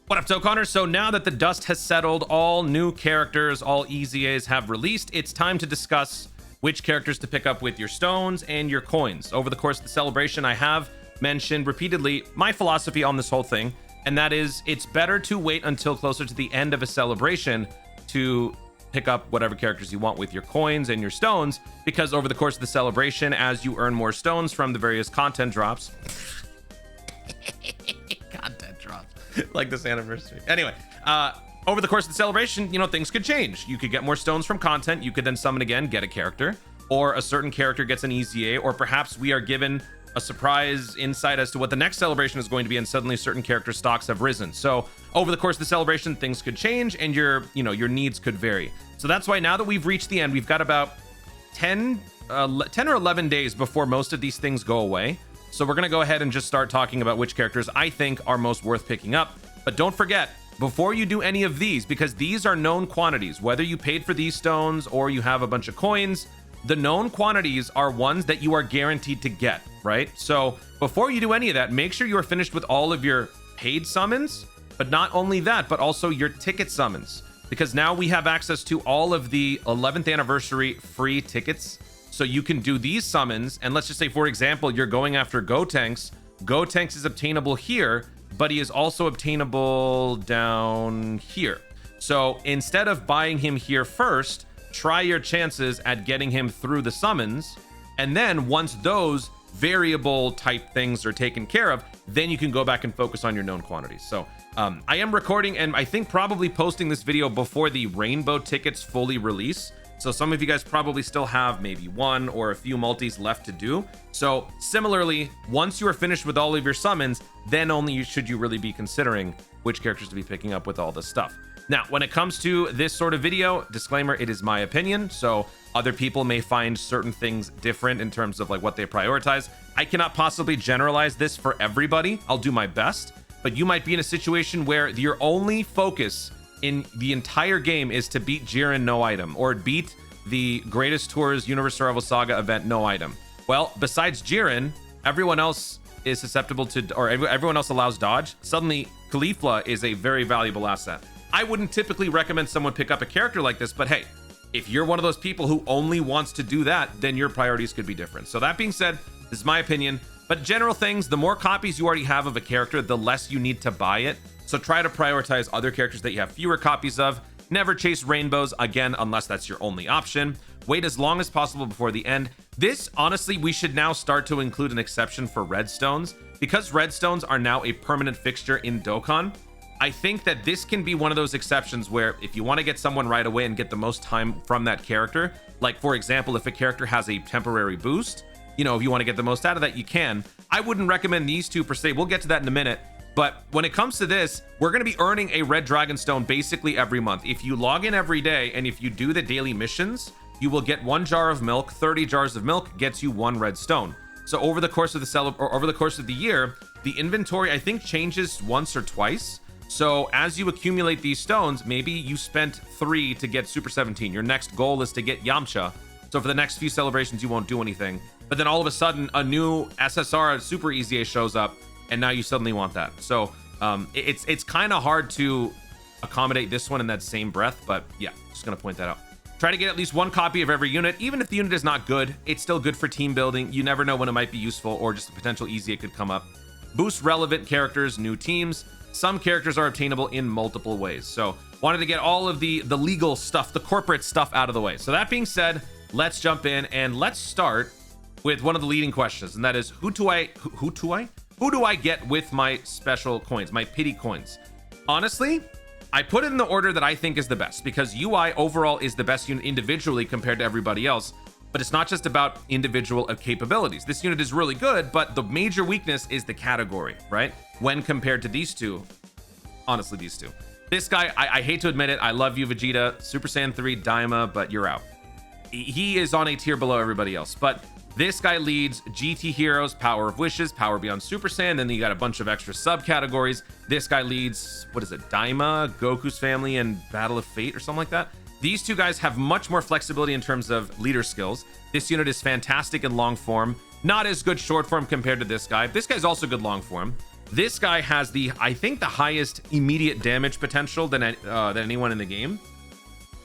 What up, Dokkaners? So now that the dust has settled, all new characters, all EZAs have released, it's time to discuss which characters to pick up with your stones and your coins. Over the course of the celebration, I have mentioned repeatedly my philosophy on this whole thing, and that is it's better to wait until closer to the end of a celebration to pick up whatever characters you want with your coins and your stones, because over the course of the celebration, as you earn more stones from the various content drops, like this anniversary. Anyway, over the course of the celebration, you know, things could change. You could get more stones from content. You could then summon again, get a character, or a certain character gets an EZA, or perhaps we are given a surprise insight as to what the next celebration is going to be, and suddenly certain character stocks have risen. So over the course of the celebration, things could change, and your needs could vary. So that's why now that we've reached the end, we've got about 10 or 11 days before most of these things go away. So we're going to go ahead and just start talking about which characters I think are most worth picking up. But don't forget, before you do any of these, because these are known quantities, whether you paid for these stones or you have a bunch of coins, the known quantities are ones that you are guaranteed to get, right? So before you do any of that, make sure you are finished with all of your paid summons, but not only that, but also your ticket summons, because now we have access to all of the 11th anniversary free tickets. So you can do these summons, and let's just say, for example, you're going after Gotenks. Gotenks is obtainable here, but he is also obtainable down here. So instead of buying him here first, try your chances at getting him through the summons. And then once those variable type things are taken care of, then you can go back and focus on your known quantities. So I am recording and I think probably posting this video before the rainbow tickets fully release. So some of you guys probably still have maybe one or a few multis left to do. So similarly, once you are finished with all of your summons, then only should you really be considering which characters to be picking up with all this stuff. Now, when it comes to this sort of video, disclaimer, it is my opinion. So other people may find certain things different in terms of like what they prioritize. I cannot possibly generalize this for everybody. I'll do my best, but you might be in a situation where your only focus in the entire game is to beat Jiren no item, or beat the Greatest Tours Universe Survival Saga event no item. Well, besides Jiren, everyone else is susceptible to, or everyone else allows dodge. Suddenly, Caulifla is a very valuable asset. I wouldn't typically recommend someone pick up a character like this, but hey, if you're one of those people who only wants to do that, then your priorities could be different. So that being said, this is my opinion, but general things, the more copies you already have of a character, the less you need to buy it. So try to prioritize other characters that you have fewer copies of. Never chase rainbows, again, unless that's your only option. Wait as long as possible before the end. This, honestly, we should now start to include an exception for redstones. Because redstones are now a permanent fixture in Dokkan, I think that this can be one of those exceptions where if you want to get someone right away and get the most time from that character, like for example, if a character has a temporary boost, you know, if you want to get the most out of that, you can. I wouldn't recommend these two per se. We'll get to that in a minute. But when it comes to this, we're going to be earning a red dragon stone basically every month. If you log in every day and if you do the daily missions, you will get 1 jar of milk. 30 jars of milk gets you 1 red stone. So over the course of the year, the inventory I think changes once or twice. So as you accumulate these stones, maybe you spent 3 to get Super 17. Your next goal is to get Yamcha. So for the next few celebrations, you won't do anything. But then all of a sudden, a new SSR Super EZA shows up, and now you suddenly want that. So it's kind of hard to accommodate this one in that same breath, but yeah, just gonna point that out. Try to get at least 1 copy of every unit. Even if the unit is not good, it's still good for team building. You never know when it might be useful, or just a potential EZA could come up. Boost relevant characters, new teams. Some characters are obtainable in multiple ways. So wanted to get all of the legal stuff, the corporate stuff out of the way. So that being said, let's jump in and let's start with one of the leading questions, and that is who do I get with my special coins, my pity coins? Honestly, I put it in the order that I think is the best, because UI overall is the best unit individually compared to everybody else. But it's not just about individual capabilities. This unit is really good, but the major weakness is the category, right? When compared to these two, honestly, these two. This guy, I hate to admit it, I love you, Vegeta, Super Saiyan 3, Daima, but you're out. He is on a tier below everybody else, but this guy leads GT Heroes, Power of Wishes, Power Beyond Super Saiyan, then you got a bunch of extra subcategories. This guy leads, what is it, Daima, Goku's Family, and Battle of Fate, or something like that. These two guys have much more flexibility in terms of leader skills. This unit is fantastic in long form, not as good short form compared to this guy. This guy's also good long form. This guy has I think the highest immediate damage potential than anyone in the game.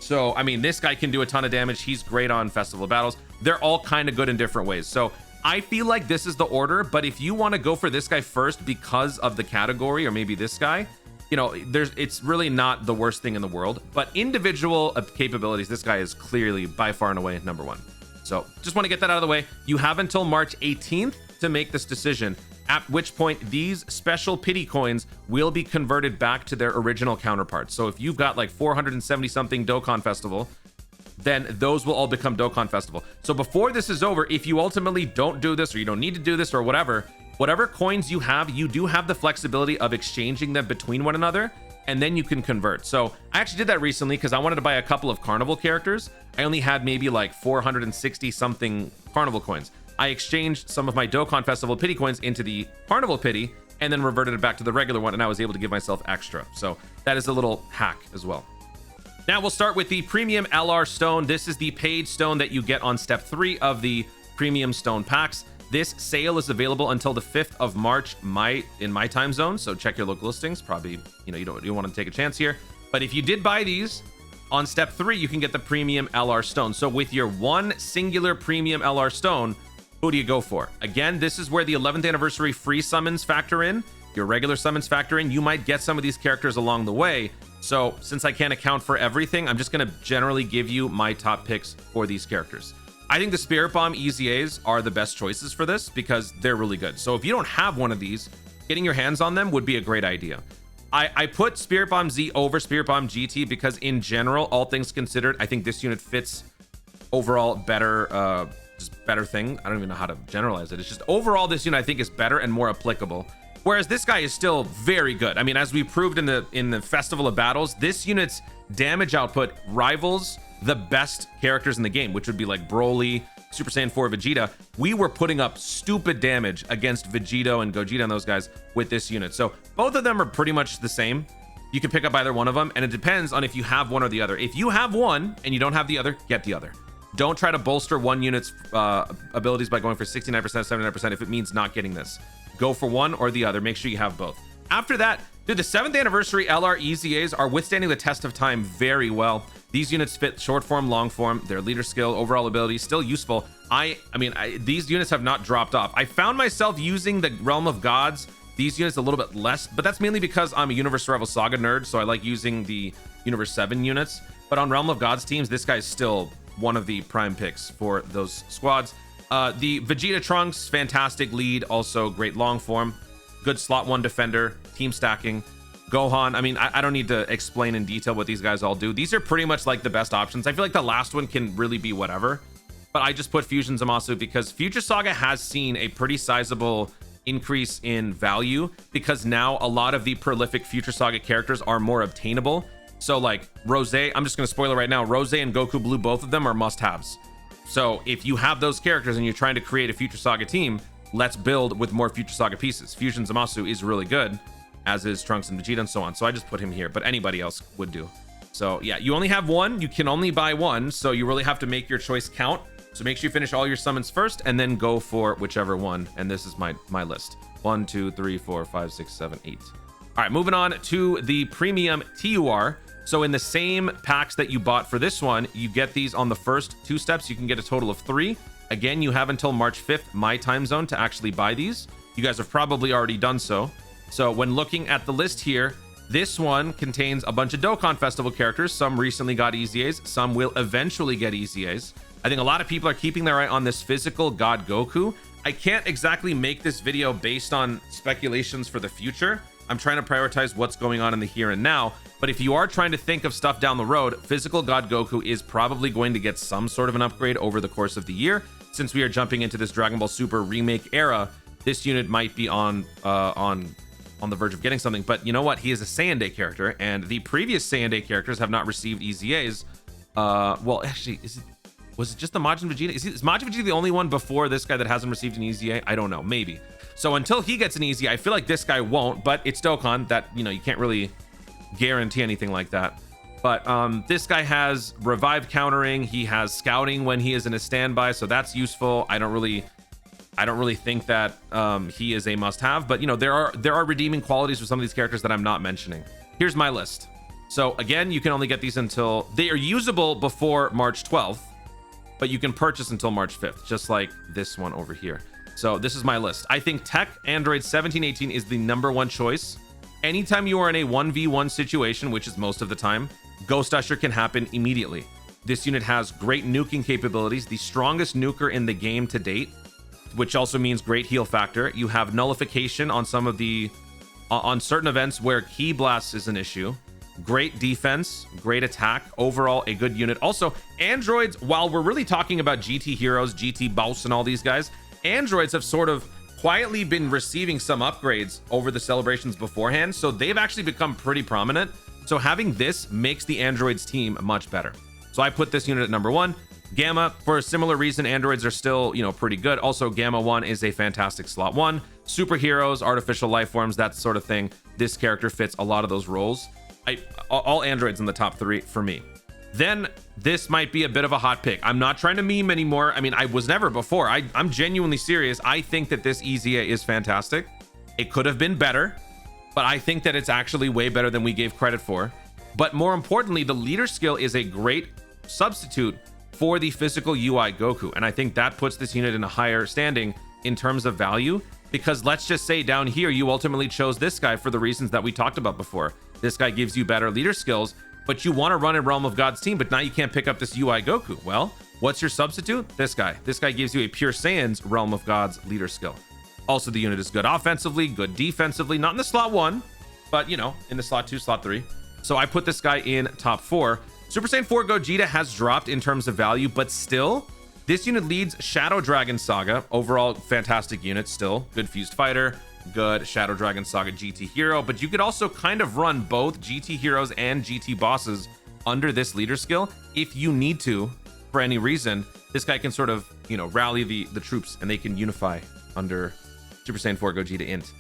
So, I mean, this guy can do a ton of damage. He's great on Festival of Battles. They're all kind of good in different ways. So I feel like this is the order, but if you want to go for this guy first because of the category, or maybe this guy, you know, it's really not the worst thing in the world. But individual capabilities, this guy is clearly by far and away number one. So just want to get that out of the way. You have until March 18th to make this decision, at which point these special pity coins will be converted back to their original counterparts. So if you've got like 470 something Dokkan Festival, then those will all become Dokkan Festival. So before this is over, if you ultimately don't do this, or you don't need to do this, or whatever coins you have, you do have the flexibility of exchanging them between one another, and then you can convert. So I actually did that recently because I wanted to buy a couple of Carnival characters. I only had maybe like 460 something Carnival coins. I exchanged some of my Dokkan Festival pity coins into the Carnival pity, and then reverted it back to the regular one, and I was able to give myself extra. So that is a little hack as well. Now we'll start with the premium LR stone. This is the paid stone that you get on step 3 of the premium stone packs. This sale is available until the 5th of March in my time zone, so check your local listings. Probably, you know, you don't want to take a chance here. But if you did buy these on step 3, you can get the premium LR stone. So with your one singular premium LR stone, who do you go for? Again, this is where the 11th anniversary free summons factor in. Your regular summons factor in. You might get some of these characters along the way. So since I can't account for everything, I'm just going to generally give you my top picks for these characters. I think the Spirit Bomb EZAs are the best choices for this because they're really good. So if you don't have one of these, getting your hands on them would be a great idea. I put Spirit Bomb Z over Spirit Bomb GT because in general, all things considered, I think this unit fits overall better, just better thing. I don't even know how to generalize it. It's just overall, this unit I think is better and more applicable. Whereas this guy is still very good. I mean, as we proved in the Festival of Battles, this unit's damage output rivals the best characters in the game, which would be like Broly, Super Saiyan 4 Vegeta. We were putting up stupid damage against Vegito and Gogeta and those guys with this unit. So both of them are pretty much the same. You can pick up either one of them, and it depends on if you have one or the other. If you have one and you don't have the other, get the other. Don't try to bolster one unit's abilities by going for 69%, 79% if it means not getting this. Go for one or the other. Make sure you have both. After that, dude, the 7th anniversary LR EZAs are withstanding the test of time very well. These units fit short form, long form. Their leader skill, overall ability, still useful. These units have not dropped off. I found myself using the Realm of Gods, these units a little bit less, but that's mainly because I'm a Universe Rival Saga nerd, so I like using the Universe 7 units. But on Realm of Gods teams, this guy's still one of the prime picks for those squads. The Vegeta Trunks, fantastic lead, also great long form. Good slot 1 defender, team stacking. Gohan, I mean, I don't need to explain in detail what these guys all do. These are pretty much like the best options. I feel like the last one can really be whatever, but I just put Fusion Zamasu because Future Saga has seen a pretty sizable increase in value because now a lot of the prolific Future Saga characters are more obtainable. So like Rose, I'm just going to spoil it right now. Rose and Goku Blue, both of them are must-haves. So if you have those characters and you're trying to create a Future Saga team, let's build with more Future Saga pieces. Fusion Zamasu is really good, as is Trunks and Vegeta and so on. So I just put him here, but anybody else would do. So yeah, you only have one. You can only buy one. So you really have to make your choice count. So make sure you finish all your summons first and then go for whichever one. And this is my list. 1, 2, 3, 4, 5, 6, 7, 8. All right, moving on to the premium TUR. So in the same packs that you bought for this one, you get these on the first 2 steps. You can get a total of 3. Again, you have until March 5th, my time zone, to actually buy these. You guys have probably already done so. So when looking at the list here, this one contains a bunch of Dokkan Festival characters. Some recently got EZAs. Some will eventually get EZAs. I think a lot of people are keeping their eye on this physical God Goku. I can't exactly make this video based on speculations for the future. I'm trying to prioritize what's going on in the here and now. But if you are trying to think of stuff down the road, physical God Goku is probably going to get some sort of an upgrade over the course of the year. Since we are jumping into this Dragon Ball Super remake era, this unit might be on the verge of getting something. But you know what? He is a Saiyan Day character, and the previous Saiyan Day characters have not received EZAs. Well, actually, was it just the Majin Vegeta? Is Majin Vegeta the only one before this guy that hasn't received an EZA? I don't know, maybe. So until he gets an EZA, I feel like this guy won't, but it's Dokkan that, you know, you can't really guarantee anything like that. But this guy has revive countering. He has scouting when he is in a standby, so that's useful. I don't really I don't really think that he is a must-have, but you know, there are redeeming qualities for some of these characters that I'm not mentioning. Here's my list. So again, you can only get these until they are usable before March 12th, but you can purchase until March 5th, just like this one over here. So this is my list. I think Tech Android 1718 is the #1 choice. Anytime you are in a 1v1 situation, which is most of the time, Ghost Usher can happen immediately. This unit has great nuking capabilities, the strongest nuker in the game to date, which also means great heal factor. You have nullification on some of the on certain events where Ki Blast is an issue. Great defense, great attack, overall a good unit. Also, androids, while we're really talking about GT heroes, GT Boss and all these guys, androids have sort of quietly been receiving some upgrades over the celebrations beforehand, so they've actually become pretty prominent. So having this makes the androids team much better. So I put this unit at #1. Gamma, for a similar reason, androids are still, you know, pretty good. Also, Gamma 1 is a fantastic slot 1. Superheroes, artificial life forms, that sort of thing. This character fits a lot of those roles. All androids in the top 3 for me. Then this might be a bit of a hot pick. I'm not trying to meme anymore. I mean, I was never before. I'm genuinely serious. I think that this EZA is fantastic. It could have been better, but I think that it's actually way better than we gave credit for. But more importantly, the leader skill is a great substitute for the physical UI Goku. And I think that puts this unit in a higher standing in terms of value, because let's just say down here, you ultimately chose this guy for the reasons that we talked about before. This guy gives you better leader skills, but you want to run a Realm of God's team, but now you can't pick up this UI Goku. Well, what's your substitute? This guy. This guy gives you a pure Saiyan's Realm of God's leader skill. Also, the unit is good offensively, good defensively, not in the slot 1, but you know, in the slot 2, slot 3. So I put this guy in top 4. Super Saiyan 4 Gogeta has dropped in terms of value, but still, this unit leads Shadow Dragon Saga. Overall, fantastic unit still. Good fused fighter, good Shadow Dragon Saga GT hero, but you could also kind of run both GT heroes and GT bosses under this leader skill if you need to for any reason. This guy can sort of, you know, rally the troops and they can unify under Super Saiyan 4 Gogeta Int.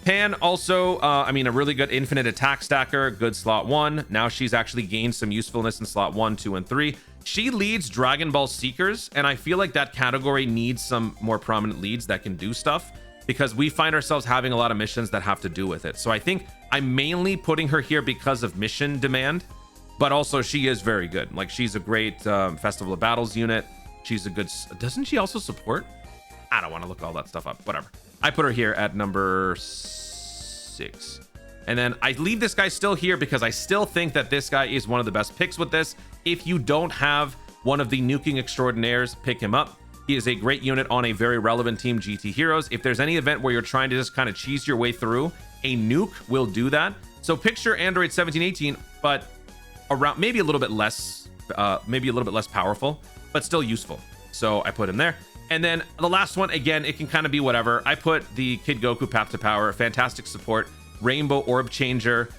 Pan also, I mean, a really good infinite attack stacker, good slot 1. Now she's actually gained some usefulness in slot 1, 2, and 3. She leads Dragon Ball Seekers, and I feel like that category needs some more prominent leads that can do stuff, because we find ourselves having a lot of missions that have to do with it. So I think I'm mainly putting her here because of mission demand, but also she is very good. Like, she's a great Festival of Battles unit. She's a good... Doesn't she also support? I don't want to look all that stuff up. Whatever. I put her here at number 6. And then I leave this guy still here because I still think that this guy is one of the best picks with this. If you don't have one of the nuking extraordinaires, pick him up. He is a great unit on a very relevant team, GT Heroes. If there's any event where you're trying to just kind of cheese your way through, a nuke will do that. So picture Android 1718, but around maybe a little bit less powerful, but still useful. So I put him there. And then the last one, again, it can kind of be whatever. I put the Kid Goku Path to Power, fantastic support, Rainbow Orb Changer,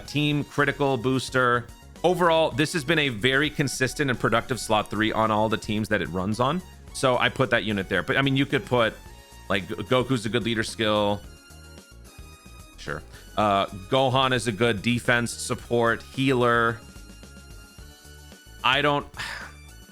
team critical booster. Overall, this has been a very consistent and productive slot 3 on all the teams that it runs on. So I put that unit there. But I mean, you could put like Goku's a good leader skill. Sure. Gohan is a good defense, support, healer.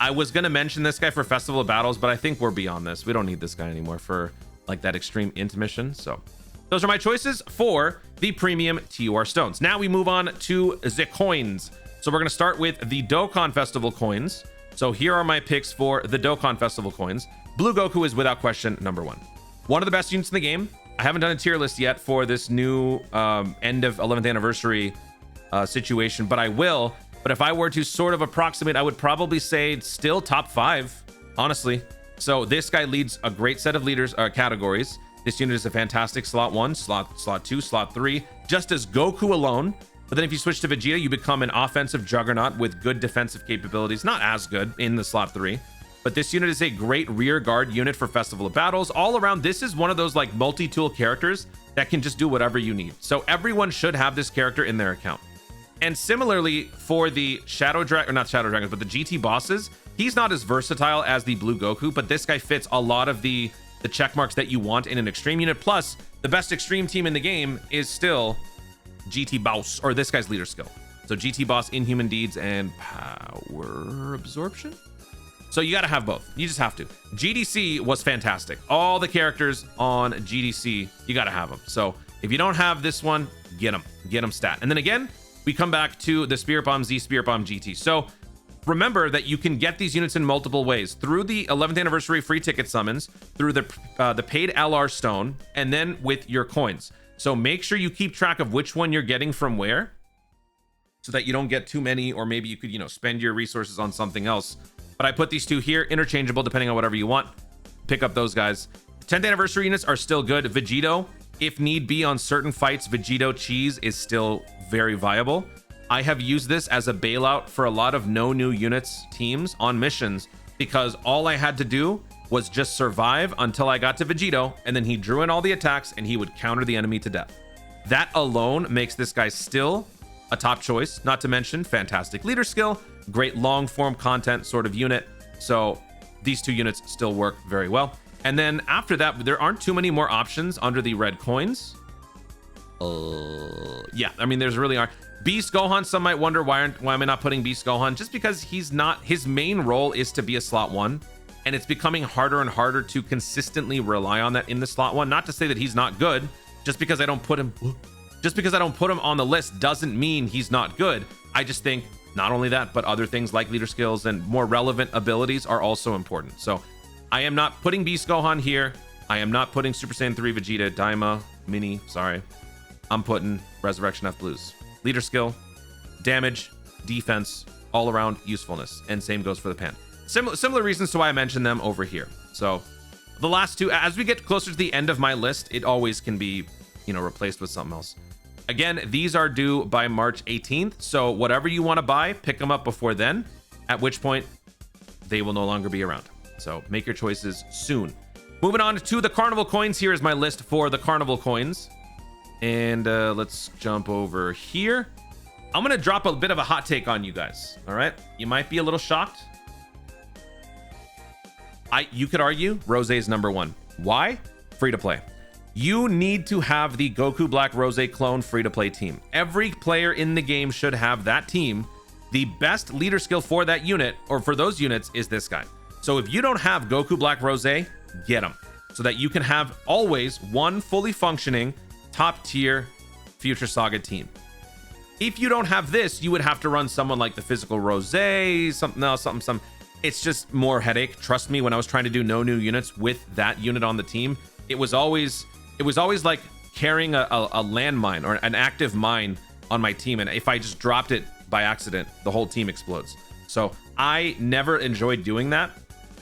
I was going to mention this guy for Festival of Battles, but I think we're beyond this. We don't need this guy anymore for like that extreme int mission. So those are my choices for the premium TUR stones. Now we move on to the coins. So we're going to start with the Dokkan Festival coins. So here are my picks for the Dokkan Festival coins. Blue Goku is without question number 1. One of the best units in the game. I haven't done a tier list yet for this new end of 11th anniversary situation, but I will. But if I were to sort of approximate, I would probably say still top 5, honestly. So this guy leads a great set of leaders categories. This unit is a fantastic slot 1, slot 2, slot 3, just as Goku alone. But then if you switch to Vegeta, you become an offensive juggernaut with good defensive capabilities. Not as good in the slot 3. But this unit is a great rear guard unit for Festival of Battles. All around, this is one of those like multi-tool characters that can just do whatever you need. So everyone should have this character in their account. And similarly for the Shadow Dragon, or not Shadow Dragons, but the GT bosses, he's not as versatile as the Blue Goku, but this guy fits a lot of the check marks that you want in an extreme unit. Plus, the best extreme team in the game is still GT Boss, or this guy's leader skill. So GT Boss, Inhuman Deeds, and Power Absorption. So you got to have both. You just have to. GDC was fantastic. All the characters on GDC, you got to have them. So if you don't have this one, get them stat. And then again, we come back to the Spirit Bomb Z, Spirit Bomb GT. So remember that you can get these units in multiple ways: through the 11th anniversary free ticket summons, through the paid LR Stone, and then with your coins. So make sure you keep track of which one you're getting from where, so that you don't get too many, or maybe you could, spend your resources on something else. But I put these two here, interchangeable depending on whatever you want. Pick up those guys. 10th anniversary units are still good. Vegito, if need be on certain fights, Vegito cheese is still very viable. I have used this as a bailout for a lot of no new units teams on missions, because all I had to do was just survive until I got to Vegito, and then he drew in all the attacks and he would counter the enemy to death. That alone makes this guy still a top choice, not to mention fantastic leader skill, great long form content sort of unit. So these two units still work very well. And then after that, there aren't too many more options under the red coins. Yeah, I mean, there's really aren't. Beast Gohan, some might wonder why am I not putting Beast Gohan? Just because he's not, his main role is to be a slot 1, and it's becoming harder and harder to consistently rely on that in the slot 1. Not to say that he's not good. Just because I don't put him on the list doesn't mean he's not good. I just think not only that, but other things like leader skills and more relevant abilities are also important. So I am not putting Beast Gohan here. I am not putting Super Saiyan 3 Vegeta, Daima, Mini, sorry. I'm putting Resurrection F Blues. Leader skill, damage, defense, all around usefulness, and same goes for the pan. Similar reasons to why I mentioned them over here. So the last two, as we get closer to the end of my list, it always can be, replaced with something else. Again, these are due by March 18th, so whatever you want to buy, pick them up before then, at which point they will no longer be around. So make your choices soon. Moving on to the Carnival coins. Here is my list for the Carnival coins. And let's jump over here. I'm going to drop a bit of a hot take on you guys. All right. You might be a little shocked. You could argue Rose is number 1. Why? Free to play. You need to have the Goku Black Rose clone free to play team. Every player in the game should have that team. The best leader skill for that unit, or for those units, is this guy. So if you don't have Goku Black Rose, get him, so that you can have always one fully functioning top tier Future Saga team. If you don't have this, you would have to run someone like the physical Rose, something else, something. It's just more headache. Trust me, when I was trying to do no new units with that unit on the team, it was always like carrying a landmine or an active mine on my team, and if I just dropped it by accident, the whole team explodes. So I never enjoyed doing that.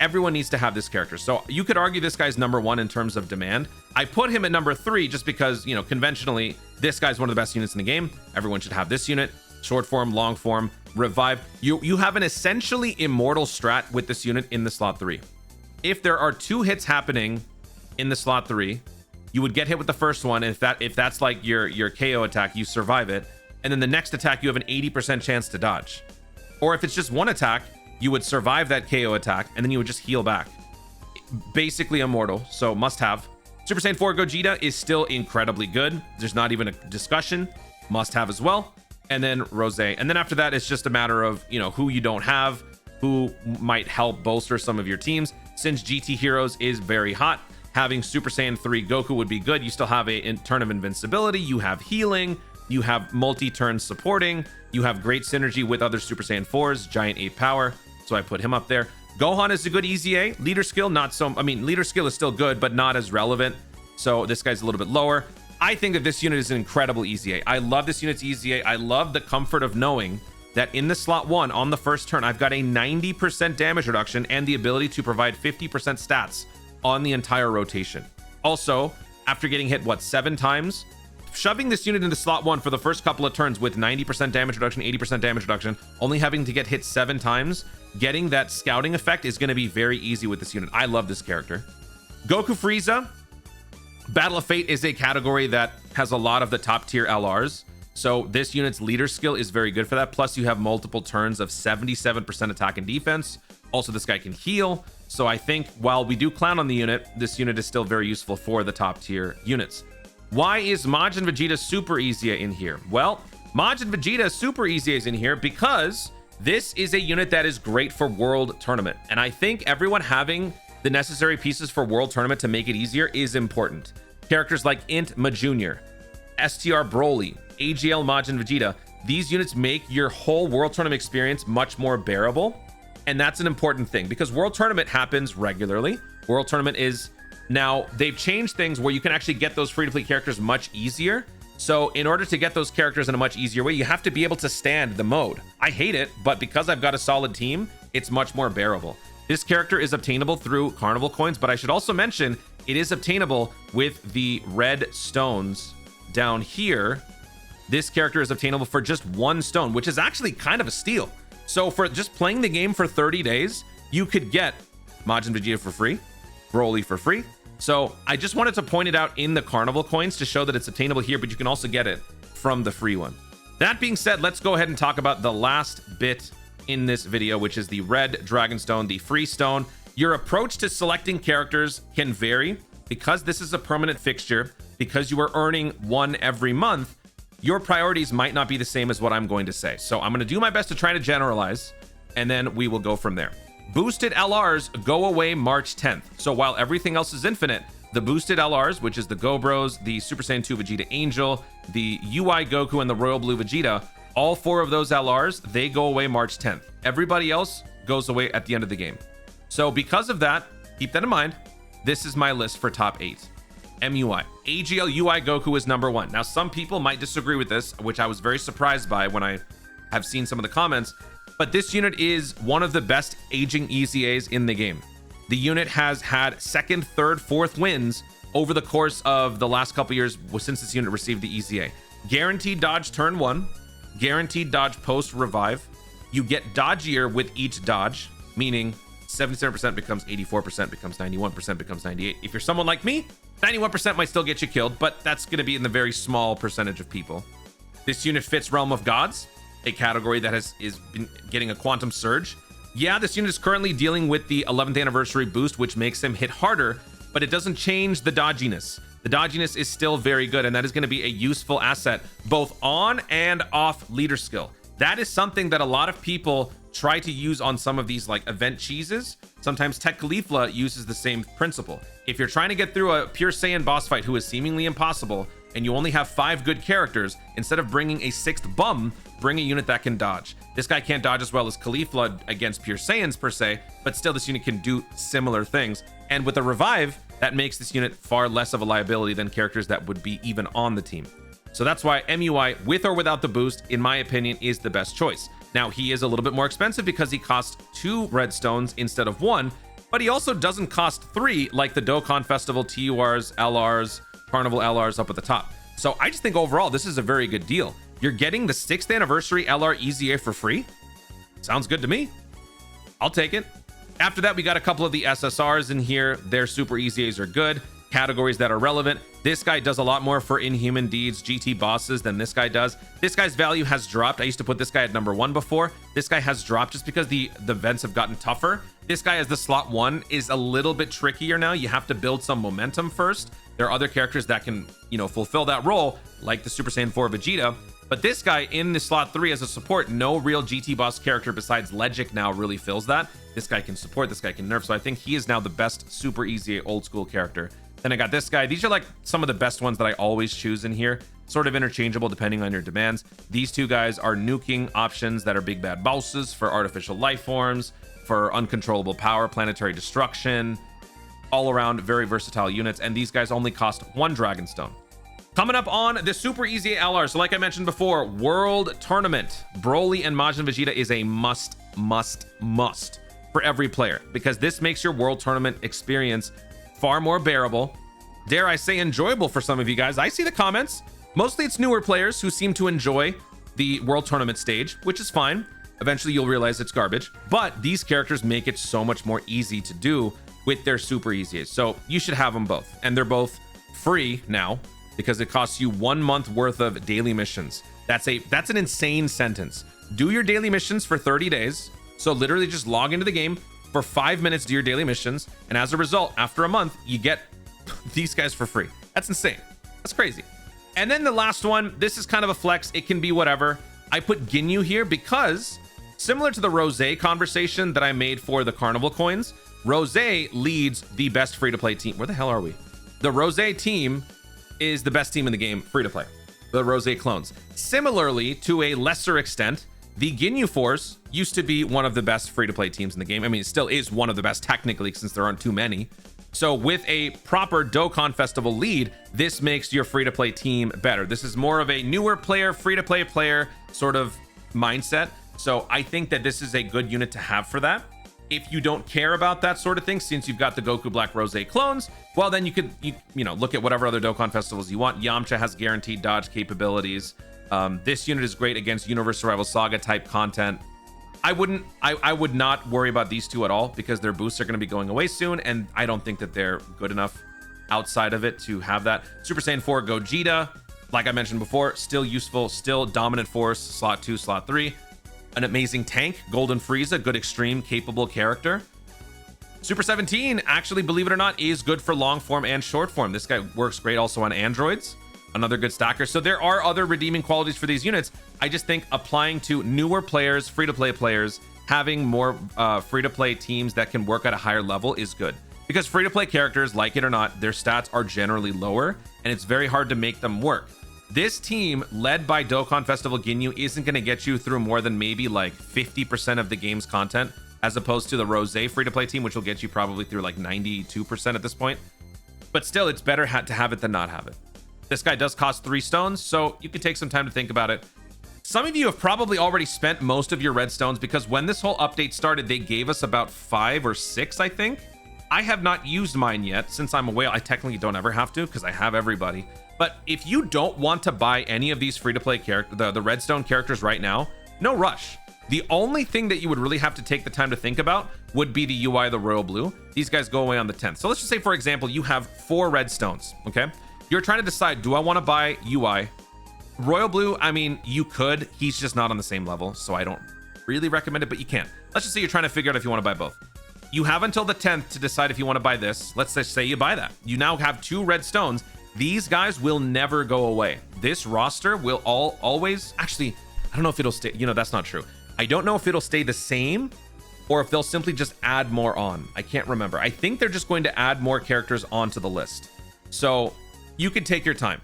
Everyone needs to have this character. So you could argue this guy's number 1 in terms of demand. I put him at number 3 just because, conventionally, this guy's one of the best units in the game. Everyone should have this unit. Short form, long form, revive. You have an essentially immortal strat with this unit in the slot 3. If there are 2 hits happening in the slot 3, you would get hit with the first one. And if that's like your KO attack, you survive it. And then the next attack, you have an 80% chance to dodge. Or if it's just one attack, you would survive that KO attack, and then you would just heal back. Basically immortal, so must have. Super Saiyan 4 Gogeta is still incredibly good. There's not even a discussion. Must have as well. And then Rose. And then after that, it's just a matter of, who you don't have, who might help bolster some of your teams. Since GT Heroes is very hot, having Super Saiyan 3 Goku would be good. You still have a turn of invincibility. You have healing. You have multi-turn supporting. You have great synergy with other Super Saiyan 4s, Giant 8 power. So I put him up there. Gohan is a good easy A. Leader skill, not so. I mean, leader skill is still good, but not as relevant. So this guy's a little bit lower. I think that this unit is an incredible easy A. I love this unit's easy A. I love the comfort of knowing that in the slot 1 on the first turn, I've got a 90% damage reduction and the ability to provide 50% stats on the entire rotation. Also, after getting hit, 7 times? Shoving this unit into slot 1 for the first couple of turns with 90% damage reduction, 80% damage reduction, only having to get hit 7 times, getting that scouting effect is going to be very easy with this unit. I love this character. Goku Frieza, Battle of Fate is a category that has a lot of the top tier LRs. So this unit's leader skill is very good for that. Plus you have multiple turns of 77% attack and defense. Also, this guy can heal. So I think while we do clown on the unit, this unit is still very useful for the top tier units. Why is Majin Vegeta Super Easy in here? Well, Majin Vegeta Super Easy is in here because This is a unit that is great for World Tournament, and I think everyone having the necessary pieces for World Tournament to make it easier is important. Characters like Int Ma Jr., STR Broly, AGL Majin Vegeta, these units make your whole World Tournament experience much more bearable, and that's an important thing because World Tournament happens regularly. World Tournament is now, they've changed things where you can actually get those free-to-play characters much easier. So in order to get those characters in a much easier way, you have to be able to stand the mode. I hate it, but because I've got a solid team, it's much more bearable. This character is obtainable through Carnival coins, but I should also mention it is obtainable with the red stones down here. This character is obtainable for just 1 stone, which is actually kind of a steal. So for just playing the game for 30 days, you could get Majin Vegeta for free, Broly for free. So I just wanted to point it out in the Carnival coins to show that it's obtainable here, but you can also get it from the free one. That being said, let's go ahead and talk about the last bit in this video, which is the red dragon stone, the free stone. Your approach to selecting characters can vary because this is a permanent fixture, because you are earning 1 every month. Your priorities might not be the same as what I'm going to say. So I'm going to do my best to try to generalize, and then we will go from there. Boosted LRs go away March 10th. So while everything else is infinite, the boosted LRs, which is the Go Bros, the Super Saiyan 2 Vegeta Angel, the UI Goku, and the Royal Blue Vegeta, all 4 of those LRs, they go away March 10th. Everybody else goes away at the end of the game. So because of that, keep that in mind. This is my list for top 8. MUI. AGL UI Goku is number 1. Now, some people might disagree with this, which I was very surprised by when I have seen some of the comments. But this unit is one of the best aging EZAs in the game. The unit has had 2nd, 3rd, 4th wins over the course of the last couple years since this unit received the EZA. Guaranteed dodge turn 1, guaranteed dodge post revive. You get dodgier with each dodge, meaning 77% becomes 84%, becomes 91%, becomes 98. If you're someone like me, 91% might still get you killed, but that's going to be in the very small percentage of people. This unit fits Realm of Gods, a category that is been getting a quantum surge. Yeah, this unit is currently dealing with the 11th anniversary boost, which makes him hit harder, but it doesn't change the dodginess. The dodginess is still very good, and that is going to be a useful asset both on and off leader skill. That is something that a lot of people try to use on some of these like event cheeses. Sometimes Tech Caulifla uses the same principle. If you're trying to get through a pure Saiyan boss fight who is seemingly impossible, and you only have 5 good characters, instead of bringing a 6th bum, bring a unit that can dodge. This guy can't dodge as well as Caulifla against pure Saiyans per se, but still this unit can do similar things. And with a revive, that makes this unit far less of a liability than characters that would be even on the team. So that's why MUI, with or without the boost, in my opinion, is the best choice. Now, he is a little bit more expensive because he costs 2 red stones instead of 1, but he also doesn't cost 3 like the Dokkan Festival TURs, LRs, Carnival LRs up at the top. So I just think overall, this is a very good deal. You're getting the 6th anniversary LR EZA for free. Sounds good to me. I'll take it. After that, we got a couple of the SSRs in here. Their super EZAs are good. Categories that are relevant. This guy does a lot more for Inhuman Deeds GT bosses than this guy does. This guy's value has dropped. I used to put this guy at number 1 before. This guy has dropped just because the events have gotten tougher. This guy as the slot 1 is a little bit trickier now. You have to build some momentum first. There are other characters that can, fulfill that role, like the Super Saiyan 4 Vegeta. But this guy in the slot 3 as a support, no real GT boss character besides Legic now really fills that. This guy can support, this guy can nerf. So I think he is now the best super easy old school character. Then I got this guy. These are like some of the best ones that I always choose in here. Sort of interchangeable depending on your demands. These 2 guys are nuking options that are big bad bosses for artificial life forms, for uncontrollable power, planetary destruction, all around very versatile units. And these guys only cost 1 dragon stone. Coming up on the super easy LR. So like I mentioned before, World Tournament. Broly and Majin Vegeta is a must for every player, because this makes your World Tournament experience far more bearable, dare I say enjoyable for some of you guys. I see the comments. Mostly it's newer players who seem to enjoy the World Tournament stage, which is fine. Eventually you'll realize it's garbage, but these characters make it so much more easy to do with their super easiest. So you should have them both, and they're both free now because it costs you 1 month worth of daily missions. That's an insane sentence. Do your daily missions for 30 days. So literally just log into the game for 5 minutes, do your daily missions, and as a result, after a month, you get these guys for free. That's insane. That's crazy. And then the last one, this is kind of a flex. It can be whatever. I put Ginyu here because Similar to the Rose conversation that I made for the Carnival coins, Rose leads the best free-to-play team. Where the hell are we? The Rose team is the best team in the game, free-to-play. The Rose clones. Similarly, to a lesser extent, the Ginyu Force used to be one of the best free-to-play teams in the game. I mean, it still is one of the best technically, since there aren't too many. So with a proper Dokkan Festival lead, this makes your free-to-play team better. This is more of a newer player, free-to-play player sort of mindset. So I think that this is a good unit to have for that. If you don't care about that sort of thing, since you've got the Goku Black Rose clones, well, then you could, you know, look at whatever other Dokkan festivals you want. Yamcha has guaranteed dodge capabilities. This unit is great against Universe Survival Saga type content. I would not worry about these two at all, because their boosts are going to be going away soon, and I don't think that they're good enough outside of it to have that. Super Saiyan 4 Gogeta, like I mentioned before, still useful, still dominant force, slot 2, slot 3. An amazing tank, Golden Frieza, good extreme, capable character. Super 17, actually, believe it or not, is good for long form and short form. This guy works great also on androids. Another good stacker. So there are other redeeming qualities for these units. I just think applying to newer players, free-to-play players, having more free-to-play teams that can work at a higher level is good. Because free-to-play characters, like it or not, their stats are generally lower, and it's very hard to make them work. This team, led by Dokkan Festival Ginyu, isn't going to get you through more than maybe like 50% of the game's content, as opposed to the Rose free-to-play team, which will get you probably through like 92% at this point. But still, it's better to have it than not have it. This guy does cost 3 stones, so you can take some time to think about it. Some of you have probably already spent most of your red stones, because when this whole update started, they gave us about 5 or 6, I think. I have not used mine yet. Since I'm a whale, I technically don't ever have to, because I have everybody. But if you don't want to buy any of these free-to-play characters, the redstone characters right now, no rush. The only thing that you would really have to take the time to think about would be the UI, the Royal Blue. These guys go away on the 10th. So let's just say, for example, you have 4 redstones, okay? You're trying to decide, do I want to buy UI? Royal Blue, I mean, you could. He's just not on the same level, so I don't really recommend it, but you can. Let's just say you're trying to figure out if you want to buy both. You have until the 10th to decide if you want to buy this. Let's just say you buy that. You now have 2 red stones. These guys will never go away. This roster will always, actually, I don't know if it'll stay, you know, that's not true. I don't know if it'll stay the same or if they'll simply just add more on. I can't remember. I think they're just going to add more characters onto the list. So you can take your time.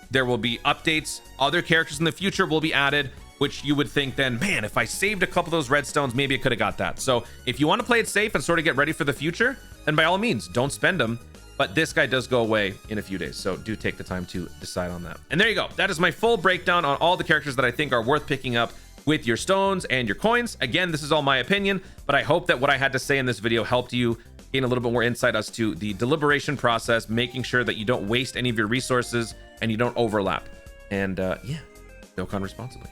There will be updates. Other characters in the future will be added, which you would think then, man, if I saved a couple of those redstones, maybe I could have got that. So if you want to play it safe and sort of get ready for the future, then by all means, don't spend them. But this guy does go away in a few days, so do take the time to decide on that. And there you go. That is my full breakdown on all the characters that I think are worth picking up with your stones and your coins. Again, this is all my opinion, but I hope that what I had to say in this video helped you gain a little bit more insight as to the deliberation process, making sure that you don't waste any of your resources and you don't overlap. And yeah, Dokkan responsibly.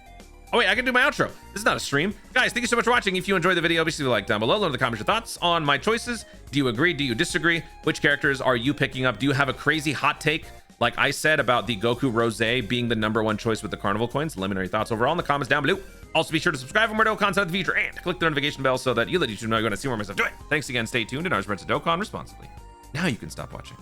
Oh wait, I can do my outro. This is not a stream. Guys, thank you so much for watching. If you enjoyed the video, obviously leave a like down below. Let me know in the comments your thoughts on my choices. Do you agree? Do you disagree? Which characters are you picking up? Do you have a crazy hot take, like I said, about the Goku Rose being the #1 choice with the Carnival coins? Let me know your thoughts overall in the comments down below. Also, be sure to subscribe for more Dokkan content in the future and click the notification bell so that you let YouTube know you're going to see more of my stuff. Do it. Thanks again. Stay tuned, and I was Prince of Dokkan responsibly. Now you can stop watching.